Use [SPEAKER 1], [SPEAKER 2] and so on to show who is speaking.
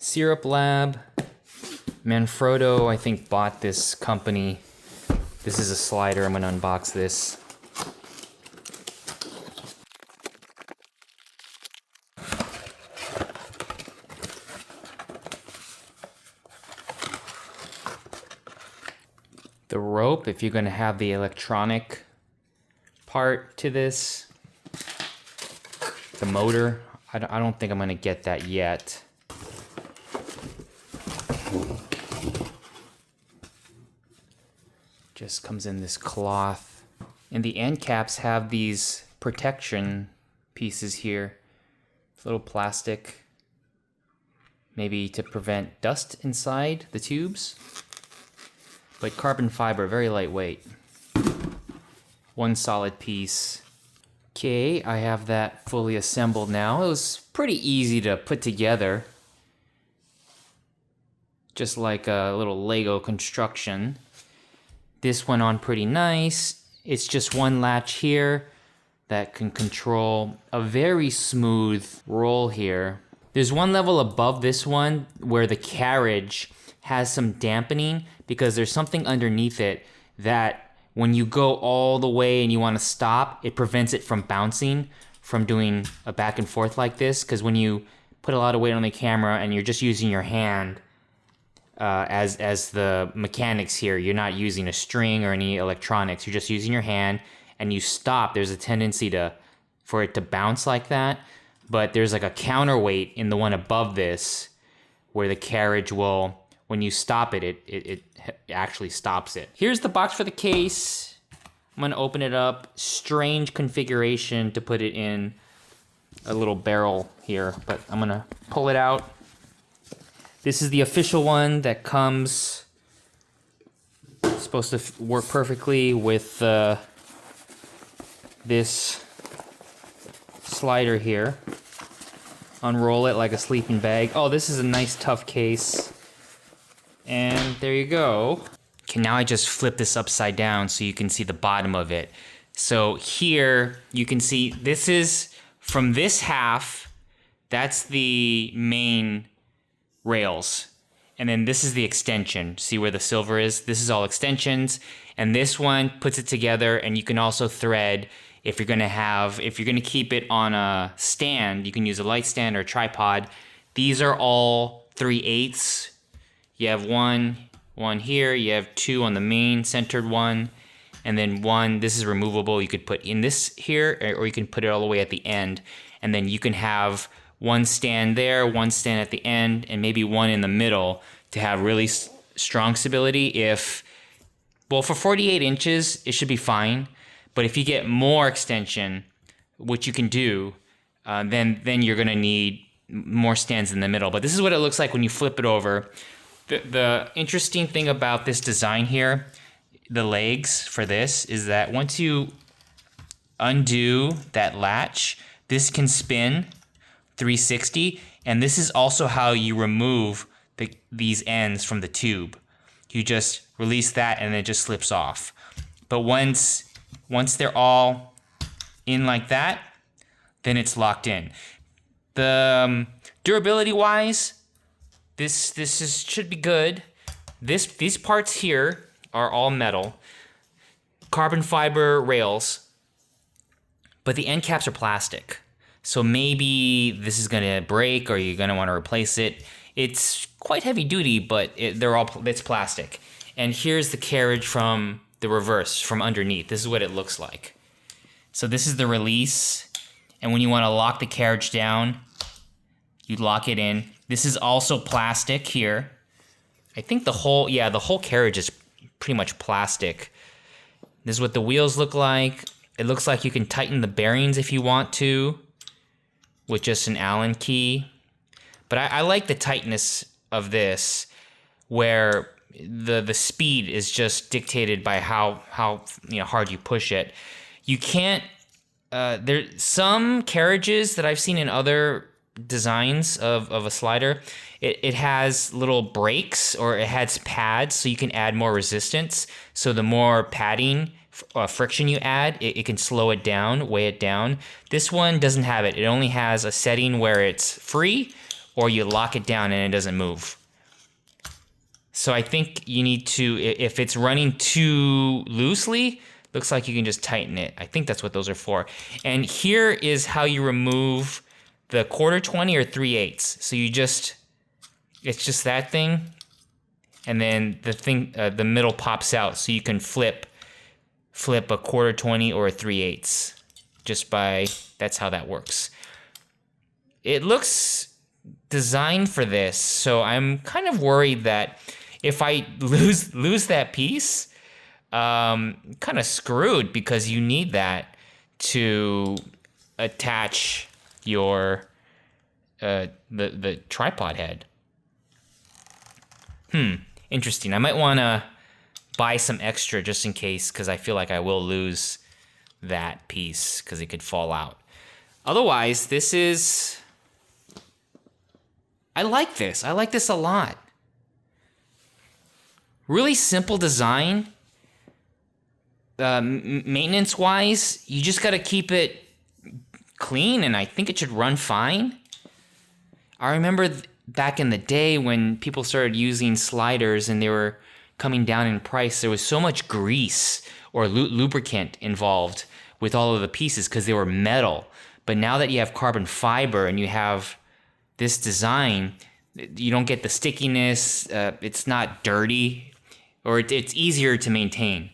[SPEAKER 1] Syrp Lab. Manfrotto, I think, bought this company. This is a slider. I'm gonna unbox this. The rope, if you're gonna have the electronic part to this. The motor, I don't think I'm gonna get that yet. Just comes in this cloth. And the end caps have these protection pieces here. Little plastic, maybe to prevent dust inside the tubes. But carbon fiber, very lightweight. One solid piece. Okay, I have that fully assembled now. It was pretty easy to put together. Just like a little Lego construction. This went on pretty nice. It's just one latch here that can control a very smooth roll here. There's one level above this one where the carriage has some dampening because there's something underneath it that when you go all the way and you want to stop, it prevents it from bouncing, from doing a back and forth like this. Because when you put a lot of weight on the camera and you're just using your hand as the mechanics here, you're not using a string or any electronics, you're just using your hand, and you stop, there's a tendency for it to bounce like that. But there's like a counterweight in the one above this where the carriage will, when you stop it, it actually stops it. Here's the box for the case. I'm gonna open it up. Strange configuration to put it in a little barrel here, but I'm gonna pull it out. This is the official one that comes, supposed to work perfectly with this slider here. Unroll it like a sleeping bag. Oh, this is a nice tough case. And there you go. Okay, now I just flip this upside down so you can see the bottom of it. So here you can see this is from this half, that's the main rails. And then this is the extension. See where the silver is? This is all extensions. And this one puts it together, and you can also thread if you're gonna keep it on a stand, you can use a light stand or a tripod. These are all 3/8. You have one here, you have two on the main centered one, and then one, this is removable. You could put in this here, or you can put it all the way at the end. And then you can have one stand there, one stand at the end, and maybe one in the middle to have really strong stability. Well, for 48 inches, it should be fine. But if you get more extension, which you can do, then you're gonna need more stands in the middle. But this is what it looks like when you flip it over. The interesting thing about this design here, the legs for this, is that once you undo that latch, this can spin 360, and this is also how you remove these ends from the tube. You just release that and it just slips off. But once they're all in like that, then it's locked in. The durability wise, this should be good. These parts here are all metal, carbon fiber rails, but the end caps are plastic. So maybe this is gonna break, or you're gonna want to replace it. It's quite heavy duty, but it's plastic. And here's the carriage from the reverse, from underneath. This is what it looks like. So this is the release, and when you want to lock the carriage down, you lock it in. This is also plastic here. I think the whole carriage is pretty much plastic. This is what the wheels look like. It looks like you can tighten the bearings if you want to with just an Allen key. But I like the tightness of this, where the speed is just dictated by how hard you push it. You can't. There's some carriages that I've seen in other designs of a slider. It has little brakes, or it has pads, so you can add more resistance. So the more padding, friction you add, it can slow it down, weigh it down. This one doesn't have it. It only has a setting where it's free, or you lock it down and it doesn't move. So I think you need to, if it's running too loosely, looks like you can just tighten it. I think that's what those are for. And here is how you remove the 1/4 or 3/8. So you just, it's just that thing, and then the thing, the middle pops out, so you can flip a 1/4 or a 3/8. Just by, that's how that works. It looks designed for this, so I'm kind of worried that if I lose that piece, kind of screwed, because you need that to attach your the tripod head. Interesting. I might want to buy some extra just in case, because I feel like I will lose that piece because it could fall out. Otherwise, this is, I like this. I like this a lot. Really simple design. Maintenance-wise, you just got to keep it clean, and I think it should run fine. I remember back in the day when people started using sliders and they were coming down in price, there was so much grease or lubricant involved with all of the pieces because they were metal. But now that you have carbon fiber and you have this design, you don't get the stickiness. It's not dirty, or it's easier to maintain.